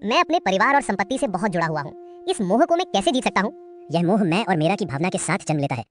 मैं अपने परिवार और संपत्ति से बहुत जुड़ा हुआ हूँ। इस मोह को मैं कैसे जीत सकता हूँ? यह मोह मैं और मेरा की भावना के साथ जन्म लेता है।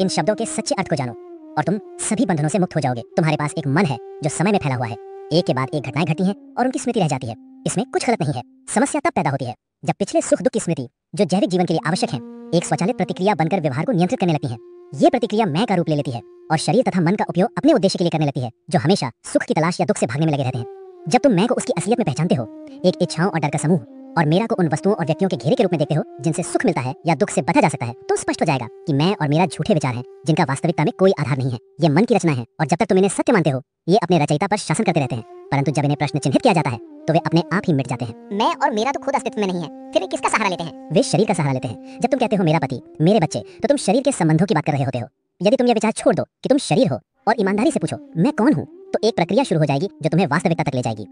इन शब्दों के सच्चे अर्थ को जानो और तुम सभी बंधनों से मुक्त हो जाओगे। तुम्हारे पास एक मन है जो समय में फैला हुआ है। एक के बाद एक घटनाएं घटती हैं और उनकी स्मृति रह जाती है। इसमें कुछ गलत नहीं है। समस्या तब पैदा होती है जब पिछले सुख दुख की स्मृति, जो जैविक जीवन के लिए आवश्यक है, एक स्वचालित प्रतिक्रिया बनकर व्यवहार को नियंत्रित करने लगती है। ये प्रतिक्रिया मैं का रूप ले लेती है और शरीर तथा मन का उपयोग अपने उद्देश्य के लिए करने लगती है, जो हमेशा सुख की तलाश या दुख से भागने में लगे रहते हैं। जब तुम मैं को उसकी असलियत में पहचानते हो, एक इच्छाओं और डर का समूह, और मेरा को उन वस्तुओं और व्यक्तियों के घेरे के रूप में देखते हो जिनसे सुख मिलता है या दुख से बचा जा सकता है, तो स्पष्ट हो जाएगा कि मैं और मेरा झूठे विचार हैं जिनका वास्तविकता में कोई आधार नहीं है। ये मन की रचना है और जब तक तुम इन्हें सत्य मानते हो, ये अपने रचयिता पर शासन करते रहते हैं, परंतु जब इन्हें प्रश्न चिन्हित किया जाता है तो वे अपने आप ही मिट जाते हैं। मैं और मेरा तो खुद अस्तित्व में नहीं है, फिर वे किसका सहारा लेते हैं? वे शरीर का सहारा लेते हैं। जब तुम कहते हो मेरा पति, मेरे बच्चे, तो तुम शरीर के संबंधों की बात कर रहे होते हो। यदि तुम यह विचार छोड़ दो कि तुम शरीर हो और ईमानदारी से पूछो मैं कौन हूँ, तो एक प्रक्रिया शुरू हो जाएगी जो तुम्हें वास्तविकता तक ले जाएगी।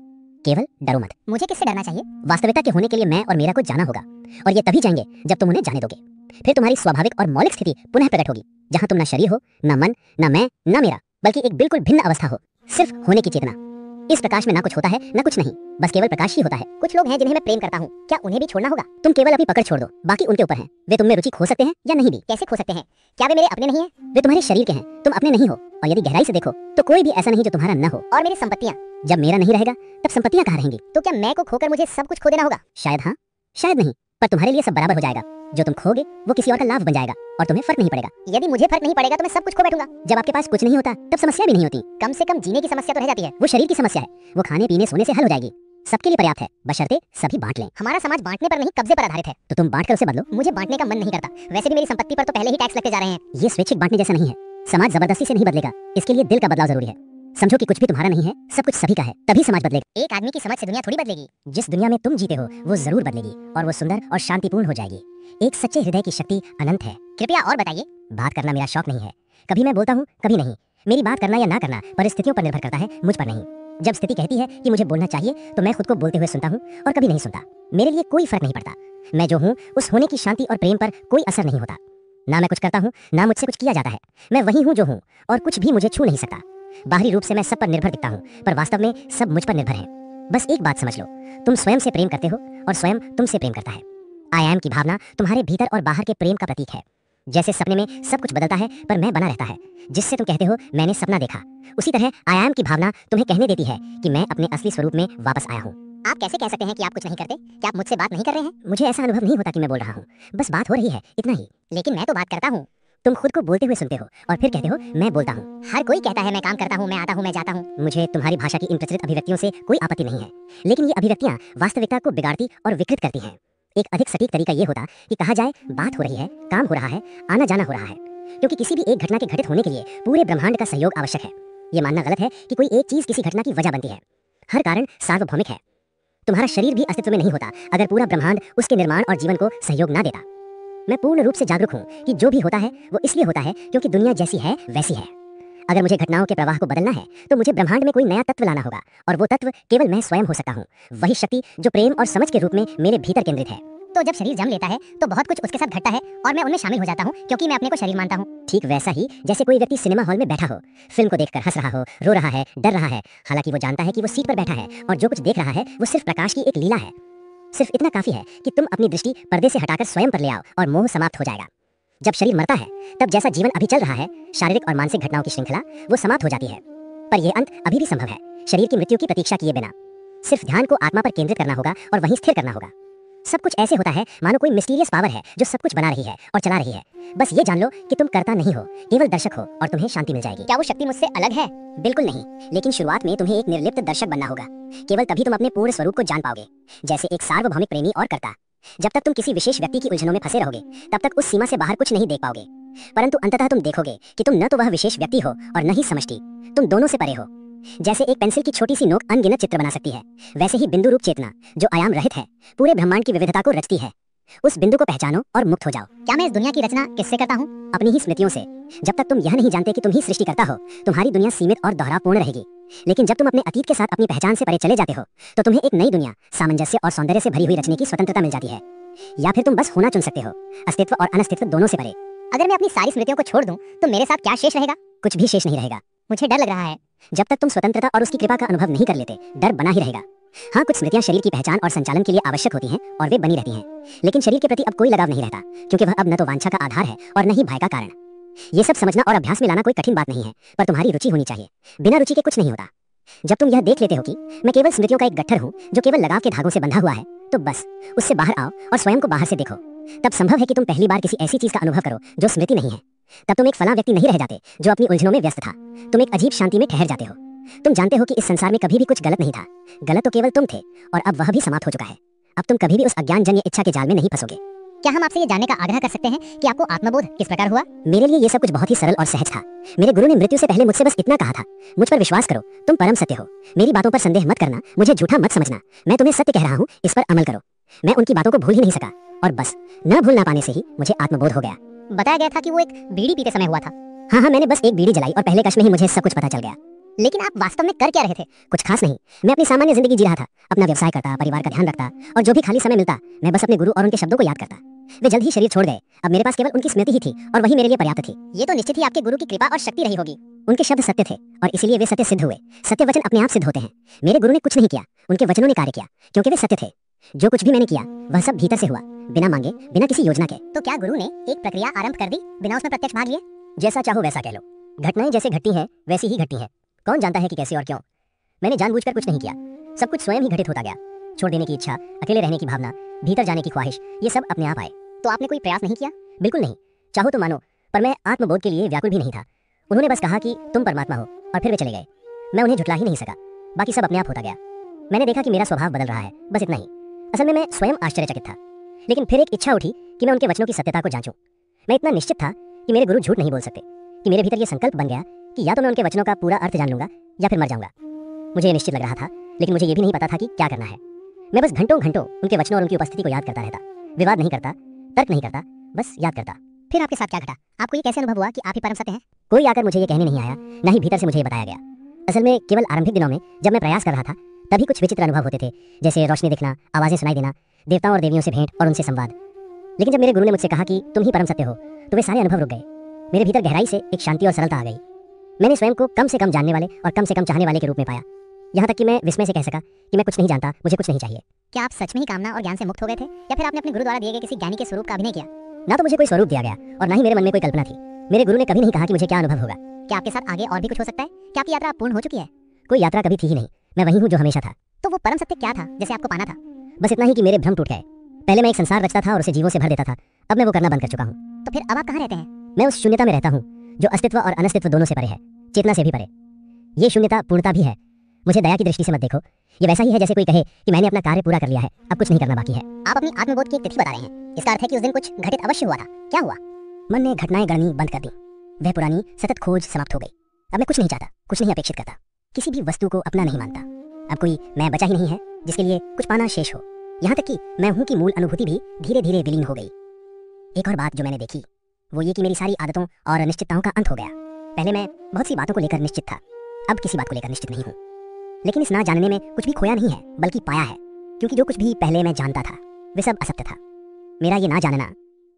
केवल डरो मत। मुझे किससे डरना चाहिए? वास्तविकता के होने के लिए मैं और मेरा को जाना होगा, और ये तभी जाएंगे जब तुम उन्हें जाने दोगे। फिर तुम्हारी स्वाभाविक और मौलिक स्थिति पुनः प्रकट होगी, जहां तुम ना शरीर हो, ना मन, ना मैं, ना मेरा, बल्कि एक बिल्कुल भिन्न अवस्था हो, सिर्फ होने की चेतना। इस प्रकाश में ना कुछ होता है ना कुछ नहीं, बस केवल प्रकाश ही होता है। कुछ लोग हैं जिन्हें मैं प्रेम करता हूँ, क्या उन्हें भी छोड़ना होगा? तुम केवल अपनी पकड़ छोड़ दो, बाकी उनके ऊपर है। वे तुम में रुचि खो सकते हैं या नहीं भी। कैसे खो सकते हैं? क्या वे मेरे अपने नहीं हैं? वे तुम्हारे शरीर के हैं, तुम अपने नहीं हो। और यदि गहराई से देखो तो कोई भी ऐसा नहीं जो तुम्हारा न हो। और मेरी संपत्तियाँ? जब मेरा नहीं रहेगा तब संपत्तियां कहाँ रहेंगी? तो क्या मैं को खोकर मुझे सब कुछ खो देना होगा? शायद हाँ, शायद नहीं, पर तुम्हारे लिए सब बराबर हो जाएगा। जो तुम खोगे वो किसी और का लाभ बन जाएगा और तुम्हें फर्क नहीं पड़ेगा। यदि मुझे फर्क नहीं पड़ेगा तो मैं सब कुछ खो बैठूंगा। जब आपके पास कुछ नहीं होता तब समस्या भी नहीं होती। कम से कम जीने की समस्या तो रह जाती है। वो शरीर की समस्या है, वो खाने पीने सोने से हल हो जाएगी। सबके लिए पर्याप्त है, बशर्ते सभी बांट लें। हमारा समाज बांटने पर नहीं कब्जे पर आधारित है। तो तुम बांट कर उसे बदलो। मुझे बांटने का मन नहीं करता। वैसे भी मेरी संपत्ति पर तो पहले ही टैक्स लगते जा रहे हैं। ये स्वैच्छिक बांटने जैसा नहीं है। समाज जबरदस्ती से नहीं बदलेगा, इसके लिए दिल का बदलाव जरूरी है। समझो कि कुछ भी तुम्हारा नहीं है, सब कुछ सभी का है, तभी समाज बदलेगा। एक आदमी की समझ से दुनिया थोड़ी बदलेगी। जिस दुनिया में तुम जीते हो वो जरूर बदलेगी, और वो सुंदर और शांतिपूर्ण हो जाएगी। एक सच्चे हृदय की शक्ति अनंत है। कृपया और बताइए। बात करना मेरा शौक नहीं है, कभी मैं बोलता हूँ कभी नहीं। मेरी बात करना या ना करना परिस्थितियों पर निर्भर करता है, मुझ पर नहीं। जब स्थिति कहती है कि मुझे बोलना चाहिए तो मैं खुद को बोलते हुए सुनता हूँ और कभी नहीं सुनता। मेरे लिए कोई फर्क नहीं पड़ता। मैं जो हूँ उस होने की शांति और प्रेम पर कोई असर नहीं होता। ना मैं कुछ करता हूँ ना मुझसे कुछ किया जाता है। मैं वही हूँ जो हूँ और कुछ भी मुझे छू नहीं सकता। बाहरी रूप से मैं सब पर निर्भर दिखता हूँ, पर वास्तव में सब मुझ पर निर्भर है। बस एक बात समझ लो, तुम स्वयं से प्रेम करते हो और स्वयं तुमसे प्रेम करता है। आई एम की भावना तुम्हारे भीतर और बाहर के प्रेम का प्रतीक है। जैसे सपने में सब कुछ बदलता है पर मैं बना रहता है, जिससे तुम कहते हो मैंने सपना देखा, उसी तरह आई एम की भावना तुम्हें कहने देती है कि मैं अपने असली स्वरूप में वापस आया हूँ। आप कैसे कह सकते हैं कि आप कुछ नहीं करते? क्या आप मुझसे बात नहीं कर रहे हैं? मुझे ऐसा अनुभव नहीं होता कि मैं बोल रहा हूँ, बस बात हो रही है, इतना ही। लेकिन मैं तो बात करता हूँ। तुम खुद को बोलते हुए सुनते हो और फिर कहते हो मैं बोलता हूँ। हर कोई कहता है मैं काम करता हूँ, मैं आता हूँ, मैं जाता हूँ। मुझे तुम्हारी भाषा की इन प्रचलित अभिव्यक्तियों से कोई आपत्ति नहीं है, लेकिन ये अभिव्यक्तियाँ वास्तविकता को बिगाड़ती और विकृत करती हैं। एक अधिक सटीक तरीका ये होता कि कहा जाए बात हो रही है, काम हो रहा है, आना जाना हो रहा है, क्योंकि किसी भी एक घटना के घटित होने के लिए पूरे ब्रह्मांड का सहयोग आवश्यक है। ये मानना गलत है कि कोई एक चीज किसी घटना की वजह बनती है। हर कारण सार्वभौमिक है। तुम्हारा शरीर भी अस्तित्व में नहीं होता अगर पूरा ब्रह्मांड उसके निर्माण और जीवन को सहयोग ना देता। मैं पूर्ण रूप से जागरूक हूँ कि जो भी होता है वो इसलिए होता है क्योंकि दुनिया जैसी है वैसी है। अगर मुझे घटनाओं के प्रवाह को बदलना है तो मुझे ब्रह्मांड में कोई नया तत्व लाना होगा, और वो तत्व केवल मैं स्वयं हो सकता हूँ। वही शक्ति जो प्रेम और समझ के रूप में मेरे भीतर केंद्रित है। तो जब शरीर जन्म लेता है तो बहुत कुछ उसके साथ घटता है और मैं उनमें शामिल हो जाता हूँ क्योंकि मैं अपने को शरीर मानता हूँ। ठीक वैसा ही जैसे कोई व्यक्ति सिनेमा हॉल में बैठा हो, फिल्म को देखकर हंस रहा हो, रो रहा है, डर रहा है, हालांकि वो जानता है कि वो सीट पर बैठा है और जो कुछ देख रहा है वो सिर्फ प्रकाश की एक लीला है। सिर्फ इतना काफी है कि तुम अपनी दृष्टि पर्दे से हटाकर स्वयं पर ले आओ और मोह समाप्त हो जाएगा। जब शरीर मरता है तब जैसा जीवन अभी चल रहा है, शारीरिक और मानसिक घटनाओं की श्रृंखला, वो समाप्त हो जाती है। पर यह अंत अभी भी संभव है, शरीर की मृत्यु की प्रतीक्षा किए बिना। सिर्फ ध्यान को आत्मा पर केंद्रित करना होगा और वहीं स्थिर करना होगा। सब कुछ ऐसे होता है मानो कोई मिस्टीरियस पावर है जो सब कुछ बना रही है और चला रही है। बस ये जान लो कि तुम करता नहीं हो, केवल दर्शक हो, और तुम्हें शांति मिल जाएगी। क्या वो शक्ति मुझसे अलग है? बिल्कुल नहीं, लेकिन शुरुआत में तुम्हें एक निर्लिप्त दर्शक बनना होगा। केवल तभी तुम अपने पूर्ण स्वरूप को जान पाओगे, जैसे एक सार्वभौमिक प्रेमी और कर्ता। जब तक तुम किसी विशेष व्यक्ति की उलझनों में फंसे रहोगे तब तक उस सीमा से बाहर कुछ नहीं देख पाओगे, परंतु अंततः तुम देखोगे कि तुम न तो वह विशेष व्यक्ति हो और न ही समष्टि, तुम दोनों से परे हो। जैसे एक पेंसिल की छोटी सी नोक अनगिनत चित्र बना सकती है, वैसे ही बिंदु रूप चेतना जो आयाम रहित है पूरे ब्रह्मांड की विविधता को रचती है। उस बिंदु को पहचानो और मुक्त हो जाओ। क्या मैं इस दुनिया की रचना किससे करता हूँ? अपनी ही स्मृतियों से। जब तक तुम यह नहीं जानते कि तुम ही सृष्टि करता हो, तुम्हारी दुनिया सीमित और दोहरापूर्ण रहेगी। लेकिन जब तुम अपने अतीत के साथ अपनी पहचान से परे चले जाते हो तो तुम्हें एक नई दुनिया, सामंजस्य और सौंदर्य से भरी हुई रचने की स्वतंत्रता मिल जाती है। या फिर तुम बस होना चुन सकते हो, अस्तित्व और अनस्तित्व दोनों से परे। अगर मैं अपनी सारी स्मृतियों को छोड़ दूं तो मेरे साथ क्या शेष रहेगा? कुछ भी शेष नहीं रहेगा। मुझे डर लग रहा है। जब तक तुम स्वतंत्रता और उसकी कृपा का अनुभव नहीं कर लेते, डर बना ही रहेगा। हाँ, कुछ स्मृतियां शरीर की पहचान और संचालन के लिए आवश्यक होती हैं और वे बनी रहती हैं, लेकिन शरीर के प्रति अब कोई लगाव नहीं रहता, क्योंकि वह अब न तो वांछा का आधार है और न ही भय का कारण। ये सब समझना और अभ्यास में लाना कोई कठिन बात नहीं है, पर तुम्हारी रुचि होनी चाहिए। बिना रुचि के कुछ नहीं होता। जब तुम यह देख लेते हो कि मैं केवल स्मृतियों का एक गट्ठर हूँ जो केवल लगाव के धागों से बंधा हुआ है, तो बस उससे बाहर आओ और स्वयं को बाहर से देखो। तब संभव है कि तुम पहली बार किसी ऐसी चीज का अनुभव करो जो स्मृति नहीं है। तब तुम एक फलां व्यक्ति नहीं रह जाते जो अपनी उलझनों में व्यस्त था। तुम एक अजीब शांति में ठहर जाते हो। तुम जानते हो कि इस संसार में कभी भी कुछ गलत नहीं था। गलत तो केवल तुम थे, और अब वह भी समाप्त हो चुका है। अब तुम कभी भी उस अज्ञानजन्य इच्छा के जाल में नहीं फंसोगे। क्या हम आपसे ये जानने का आग्रह कर सकते हैं कि आपको आत्मबोध किस प्रकार हुआ? मेरे लिए ये सब कुछ बहुत ही सरल और सहज था। मेरे गुरु ने मृत्यु से पहले मुझसे बस इतना कहा था, मुझ पर विश्वास करो, तुम परम सत्य हो। मेरी बातों पर संदेह मत करना, मुझे झूठा मत समझना, मैं तुम्हें सत्य कह रहा हूँ, इस पर अमल करो। मैं उनकी बातों को भूल ही नहीं सका, और बस न भूल ना पाने से ही मुझे आत्मबोध हो गया। बताया गया था कि वो एक बीड़ी पीते समय हुआ था। हाँ, मैंने बस एक बीड़ी जलाई और पहले कश में ही मुझे सब कुछ पता चल गया। लेकिन आप वास्तव में कर क्या रहे थे? कुछ खास नहीं, मैं अपनी सामान्य जिंदगी जी रहा था। अपना व्यवसाय करता, परिवार का ध्यान रखता, और जो भी खाली समय मिलता मैं बस अपने गुरु और उनके शब्दों को याद करता। वे जल्द ही शरीर छोड़ गए। अब मेरे पास केवल उनकी स्मृति ही थी, और वही मेरे लिए पर्याप्त थी। ये तो निश्चित ही आपके गुरु की कृपा और शक्ति रही होगी। उनके शब्द सत्य थे, और इसीलिए वे सत्य सिद्ध हुए। सत्य वचन अपने आप सिद्ध होते हैं। मेरे गुरु ने कुछ नहीं किया, उनके वचनों ने कार्य किया, क्योंकि वे सत्य थे। जो कुछ भी मैंने किया वह सब भीतर से हुआ, बिना मांगे, बिना किसी योजना के। तो क्या गुरु ने एक प्रक्रिया आरंभ कर दी बिना उसमें प्रत्यक्ष भाग लिए? जैसा चाहो वैसा कह लो। घटनाएं जैसे घटती हैं वैसी ही घटती हैं। कौन जानता है कि कैसे और क्यों। मैंने जानबूझकर कुछ नहीं किया, सब कुछ स्वयं ही घटित होता गया। छोड़ देने की इच्छा, अकेले रहने की भावना, भीतर जाने की ख्वाहिश, ये सब अपने आप आए। तो आपने कोई प्रयास नहीं किया? बिल्कुल नहीं। चाहो तो मानो, पर मैं आत्मबोध के लिए व्याकुल भी नहीं था। उन्होंने बस कहा कि तुम परमात्मा हो, और फिर वे चले गए। मैं उन्हें झुठला ही नहीं सका। बाकी सब अपने आप होता गया। मैंने देखा कि मेरा स्वभाव बदल रहा है, बस इतना ही। असल में मैं स्वयं आश्चर्यचकित था। लेकिन फिर एक इच्छा उठी कि मैं उनके वचनों की सत्यता को जांचूं। मैं इतना निश्चित था कि मेरे गुरु झूठ नहीं बोल सकते, कि मेरे भीतर ये संकल्प बन गया कि या तो मैं उनके वचनों का पूरा अर्थ जान लूंगा या फिर मर जाऊंगा। मुझे ये निश्चित लग रहा था, लेकिन मुझे ये भी नहीं पता था कि क्या करना है। मैं बस घंटों घंटों उनके वचनों और उनकी उपस्थिति को याद करता रहता। विवाद नहीं करता, तर्क नहीं करता, बस याद करता। फिर आपके साथ क्या घटा? आपको ये कैसे अनुभव हुआ कि आप ही परम सत्य हैं? कोई आकर मुझे ये कहने नहीं आया, ना ही भीतर से मुझे ये बताया गया। असल में केवल आरंभिक दिनों में जब मैं प्रयास कर रहा था, तभी कुछ विचित्र अनुभव होते थे, जैसे रोशनी दिखना, आवाजें सुनाई देना, देवताओं और देवियों से भेंट और उनसे संवाद। लेकिन जब मेरे गुरु ने मुझसे कहा कि तुम ही परम सत्य हो, तो वे सारे अनुभव रुक गए। मेरे भीतर गहराई से एक शांति और सरलता आ गई। मैंने स्वयं को कम से कम जानने वाले और कम से कम चाहने वाले के रूप में पाया। यहाँ तक कि मैं विस्मय से कह सका कि मैं कुछ नहीं जानता, मुझे कुछ नहीं चाहिए। क्या आप सच में ही कामना और ज्ञान से मुक्त हो गए थे, या फिर आपने अपने गुरु द्वारा दिए गए किसी ज्ञानी के स्वरूप का अभिनय किया? ना तो मुझे कोई स्वरूप दिया गया और ना ही मेरे मन में कोई कल्पना थी। मेरे गुरु ने कभी नहीं कहा कि मुझे क्या अनुभव होगा। क्या आपके साथ आगे और भी कुछ हो सकता है? क्या आपकी यात्रा पूर्ण हो चुकी है? कोई यात्रा कभी थी ही नहीं, मैं वही हूँ जो हमेशा था। तो वो परम सत्य क्या था जैसे आपको पाना था? बस इतना ही कि मेरे भ्रम टूट गए। पहले मैं एक संसार रचता था और उसे जीवों से भर देता था, अब मैं वो करना बंद कर चुका हूँ। तो फिर अब आप कहाँ रहते हैं? मैं उस शून्यता में रहता हूँ जो अस्तित्व और अनस्तित्व दोनों से परे है, चेतना से भी परे। ये शून्यता पूर्णता भी है। मुझे दया की दृष्टि से मत देखो, ये वैसा ही है जैसे कोई कहे कि मैंने अपना कार्य पूरा कर लिया है, अब कुछ नहीं करना बाकी है। आप अपनी आत्मबोध की एक तिथि बता रहे हैं, इसका अर्थ है कि उस दिन कुछ घटित अवश्य हुआ था। क्या हुआ? मन ने घटनाएं गणनी बंद कर दी। वह पुरानी सतत खोज समाप्त हो गई। अब मैं कुछ नहीं चाहता, कुछ नहीं अपेक्षित करता, किसी भी वस्तु को अपना नहीं मानता। अब कोई मैं बचा ही नहीं है जिसके लिए कुछ पाना शेष हो। यहाँ तक कि मैं हूँ की मूल अनुभूति भी धीरे धीरे विलीन हो गई। एक और बात जो मैंने देखी वो ये कि मेरी सारी आदतों और अनिश्चितताओं का अंत हो गया। पहले मैं बहुत सी बातों को लेकर निश्चित था, अब किसी बात को लेकर निश्चित नहीं हूँ। लेकिन इस ना जानने में कुछ भी खोया नहीं है, बल्कि पाया है, क्योंकि जो कुछ भी पहले मैं जानता था वे सब असत्य था। मेरा ये ना जानना,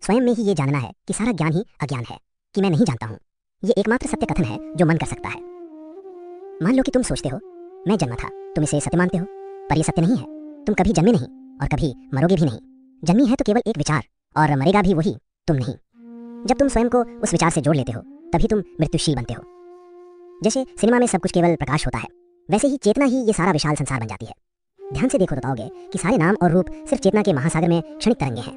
स्वयं में ही ये जानना है कि सारा ज्ञान ही अज्ञान है, कि मैं नहीं जानता हूँ। ये एकमात्र सत्य कथन है जो मन कर सकता है। मान लो कि तुम सोचते हो मैं जन्मा था, तुम इसे सत्य मानते हो, पर यह सत्य नहीं है। तुम कभी जन्मे नहीं और कभी मरोगे भी नहीं। जन्मी है तो केवल एक विचार, और मरेगा भी वही, तुम नहीं। जब तुम स्वयं को उस विचार से जोड़ लेते हो तभी तुम मृत्युशील बनते हो। जैसे सिनेमा में सब कुछ केवल प्रकाश होता है, वैसे ही चेतना ही ये सारा विशाल संसार बन जाती है। ध्यान से देखो तो पाओगे कि सारे नाम और रूप सिर्फ चेतना के महासागर में क्षणिक तरंगे हैं।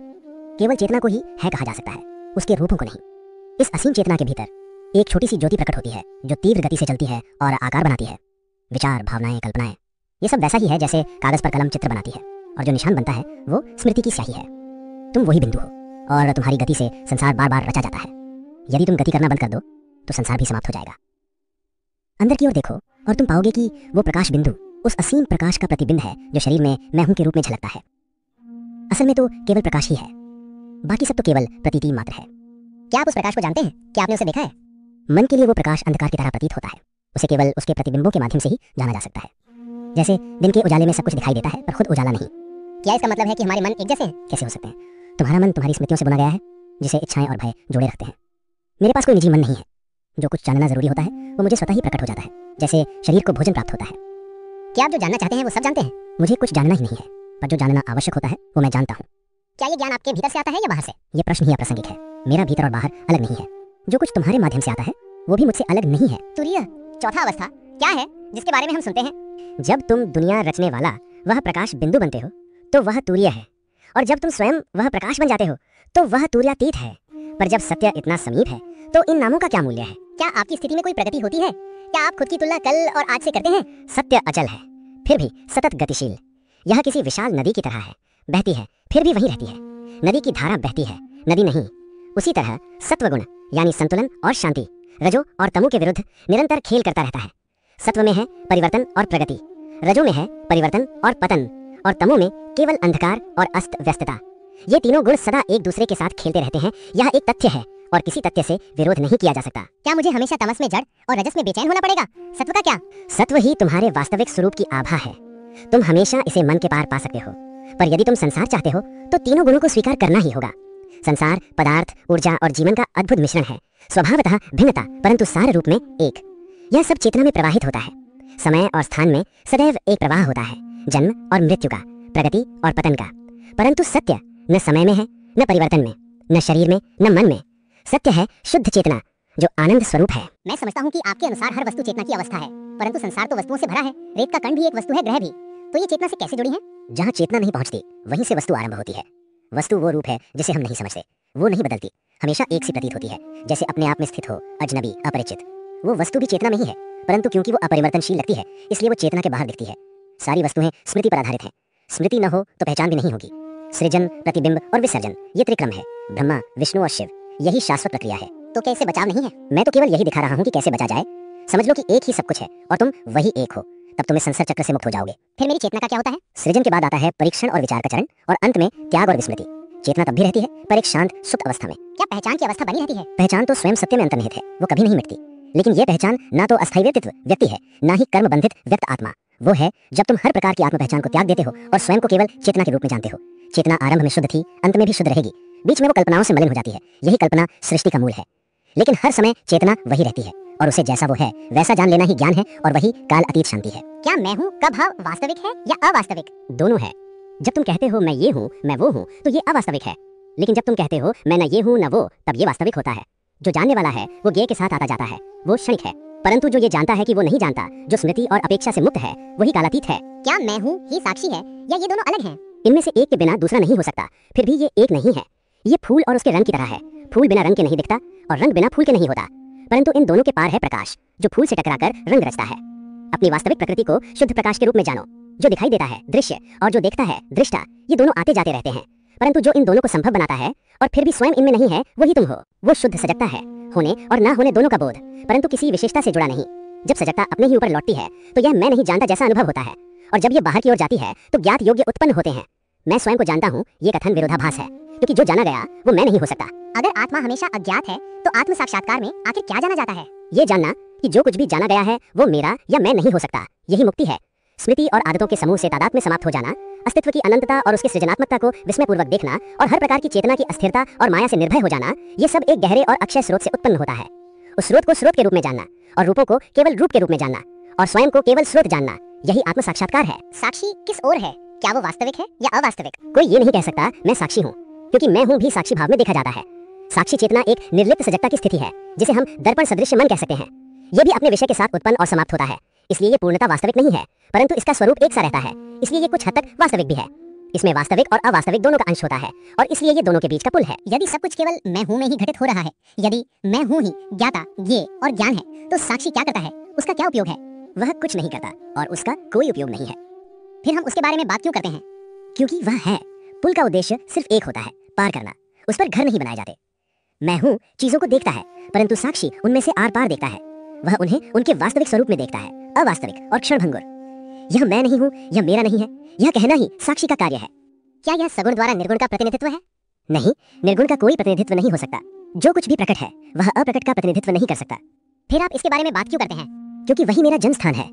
केवल चेतना को ही है कहा जा सकता है, उसके रूपों को नहीं। इस असीम चेतना के भीतर एक छोटी सी ज्योति प्रकट होती है जो तीव्र गति से चलती है और आकार बनाती है। विचार, भावनाएं, कल्पनाएं, ये सब वैसा ही है जैसे कागज पर कलम चित्र बनाती है, और जो निशान बनता है वो स्मृति की स्याही है। तुम वही बिंदु हो, और तुम्हारी गति से संसार बार बार रचा जाता है। यदि तुम गति करना बंद कर दो तो संसार भी समाप्त हो जाएगा। अंदर की ओर देखो और तुम पाओगे कि वो प्रकाश बिंदु उस असीम प्रकाश का प्रतिबिंब है जो शरीर में मैं हूं के रूप में झलकता है। असल में तो केवल प्रकाश ही है, बाकी सब तो केवल प्रतीति मात्र है। क्या आप उस प्रकाश को जानते हैं? क्या आपने उसे देखा है? मन के लिए वो प्रकाश अंधकार की तरह प्रतीत होता है। उसे केवल उसके प्रतिबिंबों के माध्यम से ही जाना जा सकता है। जैसे दिन के उजाले में सब कुछ दिखाई देता है पर खुद उजाला नहीं। क्या इसका मतलब है कि हमारे मन एक जैसे हैं? कैसे हो सकते हैं? तुम्हारा मन तुम्हारी स्मृतियों से बुना गया है, जिसे इच्छाएं और भय जोड़े रखते हैं। मेरे पास कोई निजी मन नहीं है। जो कुछ जानना जरूरी होता है वो मुझे स्वतः ही प्रकट हो जाता है, जैसे शरीर को भोजन प्राप्त होता है। क्या आप जो जानना चाहते हैं वो सब जानते हैं? मुझे कुछ जानना ही नहीं है, पर जो जानना आवश्यक होता है वो मैं जानता हूँ। क्या ये ज्ञान आपके भीतर से आता है या बाहर से? ये प्रश्न ही अप्रासंगिक है। मेरा भीतर और बाहर अलग नहीं है। जो कुछ तुम्हारे माध्यम से आता है वो भी मुझसे अलग नहीं है। तुरीय चौथा अवस्था क्या है जिसके बारे में हम सुनते हैं? जब तुम दुनिया रचने वाला वह प्रकाश बिंदु बनते हो तो वह तुरीय है, और जब तुम स्वयं वह प्रकाश बन जाते हो तो वह तुर्यातीत है। पर जब सत्य इतना समीप है तो इन नामों का क्या मूल्य है? क्या आपकी स्थिति में कोई प्रगति होती है? क्या आप खुद की तुलना कल और आज से करते हैं? सत्य अचल है, फिर भी सतत गतिशील। यह किसी विशाल नदी की तरह है, बहती है फिर भी वहीं रहती है। नदी की धारा बहती है, नदी नहीं। उसी तरह सत्वगुण यानी संतुलन और शांति रजो और तमो के विरुद्ध निरंतर खेल करता रहता है। सत्व में है परिवर्तन और प्रगति, रजो में है परिवर्तन और पतन, और तमो में केवल अंधकार और अस्त व्यस्तता। ये तीनों गुण सदा एक दूसरे के साथ खेलते रहते हैं। यह एक तथ्य है और किसी तथ्य से विरोध नहीं किया जा सकता। क्या मुझे हमेशा तमस में जड़ और रजस में बेचैन होना पड़ेगा? सत्व का क्या? सत्व ही तुम्हारे वास्तविक स्वरूप की आभा है। तुम हमेशा इसे मन के पार पा सकते हो, पर यदि तुम संसार चाहते हो तो तीनों गुणों को स्वीकार करना ही होगा। संसार पदार्थ, ऊर्जा और जीवन का अद्भुत मिश्रण है, स्वभावतः भिन्नता परंतु सार रूप में एक। यह सब चेतना में प्रवाहित होता है। समय और स्थान में सदैव एक प्रवाह होता है, जन्म और मृत्यु का, प्रगति और पतन का। परंतु सत्य न समय में है, न परिवर्तन में, न शरीर में, न मन में। सत्य है शुद्ध चेतना जो आनंद स्वरूप है। मैं समझता हूँ कि आपके अनुसार हर वस्तु चेतना की अवस्था है, परंतु संसार तो वस्तुओं से भरा है। रेत का कण भी एक वस्तु है, ग्रह भी। तो ये चेतना से कैसे जुड़ी है? जहाँ चेतना नहीं पहुँचती वहीं से वस्तु आरंभ होती है। वस्तु वो रूप है जिसे हम नहीं समझते, वो नहीं बदलती, हमेशा एक सी प्रतीत होती है, जैसे अपने आप में स्थित हो, अजनबी, अपरिचित। वो वस्तु भी चेतना में ही है, परंतु क्योंकि वो अपरिवर्तनशील लगती है इसलिए वो चेतना के बाहर दिखती है। सारी वस्तुएं स्मृति पर आधारित हैं। स्मृति न हो तो पहचान भी नहीं होगी। सृजन, प्रतिबिंब और विसर्जन ये त्रिक्रम है, ब्रह्मा, विष्णु और शिव। यही शाश्वत प्रक्रिया है। तो क्या इससे बचाव नहीं है? मैं तो केवल यही दिखा रहा हूँ कि कैसे बचा जाए। समझ लो कि एक ही सब कुछ है और तुम वही एक हो, तब तुम्हें संसार चक्र से मुक्त हो जाओगे। फिर मेरी चेतना का क्या होता है? सृजन के बाद आता है परीक्षण और विचार का चरण, और अंत में त्याग और विस्मृति। चेतना तब भी रहती है, पर एक शांत सुप्त अवस्था में। क्या पहचान की अवस्था बनी रहती है? पहचान तो स्वयं सत्य में अंतर्निहित है, वो कभी नहीं मिटती। लेकिन यह पहचान ना तो अस्थायी व्यक्ति है, ना ही कर्म बंधित व्यक्त आत्मा। वो है जब तुम हर प्रकार की आत्म पहचान को त्याग देते हो और स्वयं को केवल चेतना के रूप में जानते हो। चेतना आरंभ में शुद्ध थी, अंत में भी शुद्ध रहेगी। बीच में वो कल्पनाओं से मलिन हो जाती है, यही कल्पना सृष्टि का मूल है। लेकिन हर समय चेतना वही रहती है, और उसे जैसा वो है वैसा जान लेना ही ज्ञान है, और वही काल अतीत शांति है। क्या मैं हूँ का भाव वास्तविक है या अवास्तविक? दोनों है। जब तुम कहते हो मैं ये हूँ, मैं वो हूँ, तो ये अवास्तविक है। लेकिन जब तुम कहते हो मैं न ये हूँ न वो, तब ये वास्तविक होता है। जो जानने वाला है वो ज्ञेय के साथ आता जाता है, वो क्षणिक है। परंतु जो ये जानता है कि वो नहीं जानता, जो स्मृति और अपेक्षा से मुक्त है, वही कालातीत है। क्या मैं हूँ ही साक्षी है या ये दोनों अलग हैं? इनमें से एक के बिना दूसरा नहीं हो सकता, फिर भी ये एक नहीं है। ये फूल और उसके रंग की तरह है। फूल बिना रंग के नहीं दिखता और रंग बिना फूल के नहीं होता, परंतु इन दोनों के पार है प्रकाश, जो फूल से टकराकर रंग रचता है। अपनी वास्तविक प्रकृति को शुद्ध प्रकाश के रूप में जानो। जो दिखाई देता है दृश्य, और जो देखता है दृष्टा, ये दोनों आते जाते रहते हैं, परंतु जो इन दोनों को संभव बनाता है और फिर भी स्वयं इनमें नहीं है, वही तुम हो। वो शुद्ध सजगता है, होने और ना होने दोनों का बोध, परंतु किसी विशेषता से जुड़ा नहीं। जब सजगता अपने ही ऊपर लौटती है तो यह मैं नहीं जानता जैसा अनुभव होता है, और जब ये बाहर की ओर जाती है तो ज्ञात योग्य उत्पन्न होते हैं। मैं स्वयं को जानता हूँ, ये कथन विरोधाभास है, क्योंकि जो जाना गया वो मैं नहीं हो सकता। अगर आत्मा हमेशा अज्ञात है तो आत्म साक्षात्कार में आखिर क्या जाना जाता है? ये जानना कि जो कुछ भी जाना गया है वो मेरा या मैं नहीं हो सकता, यही मुक्ति है। स्मृति और आदतों के समूह से तादाद में समाप्त हो जाना, अस्तित्व की अनंतता और उसकी सृजनात्मकता को विस्मयपूर्वक देखना, और हर प्रकार की चेतना की अस्थिरता और माया से निर्भय हो जाना, ये सब एक गहरे और अक्षय स्रोत से उत्पन्न होता है। उस स्रोत को स्रोत के रूप में जानना, और रूपों को केवल रूप के रूप में जानना, और स्वयं को केवल स्रोत जानना, यही आत्म साक्षात्कार है। साक्षी किस ओर है? क्या वो वास्तविक है या अवास्तविक? कोई ये नहीं कह सकता मैं साक्षी हूँ, क्योंकि मैं हूँ भी साक्षी भाव में देखा जाता है। साक्षी चेतना एक निर्लिप्त सजगता की स्थिति है, जिसे हम दर्पण सदृश मन कह सकते हैं। ये भी अपने विषय के साथ उत्पन्न और समाप्त होता है, इसलिए ये पूर्णता वास्तविक नहीं है, परंतु इसका स्वरूप एक सा रहता है, इसलिए ये कुछ हद तक वास्तविक भी है। इसमें वास्तविक और अवास्तविक दोनों का अंश होता है, और इसलिए ये दोनों के बीच का पुल है। यदि सब कुछ केवल मैं हूँ में ही घटित हो रहा है, यदि मैं हूँ ही ज्ञाता, ये और ज्ञान है, तो साक्षी क्या करता है? उसका क्या उपयोग है? वह कुछ नहीं करता और उसका कोई उपयोग नहीं है। फिर हम उसके बारे में बात क्यों करते हैं? क्योंकि वह है। पुल का उद्देश्य सिर्फ एक होता है, पार करना। उस पर घर नहीं बनाए जाते। मैं हूँ चीजों को देखता है, परंतु साक्षी उनमें से आर पार देखता है। वह उन्हें उनके वास्तविक स्वरूप में देखता है, अवास्तविक और क्षणभंगुर। यह मैं नहीं हूँ, यह मेरा नहीं है, यह कहना ही साक्षी का कार्य है। क्या यह सगुण द्वारा निर्गुण का प्रतिनिधित्व है? नहीं, निर्गुण का कोई प्रतिनिधित्व नहीं हो सकता। जो कुछ भी प्रकट है वह अप्रकट का प्रतिनिधित्व नहीं कर सकता। फिर आप इसके बारे में बात क्यों करते हैं? क्योंकि वही मेरा जन्म स्थान है।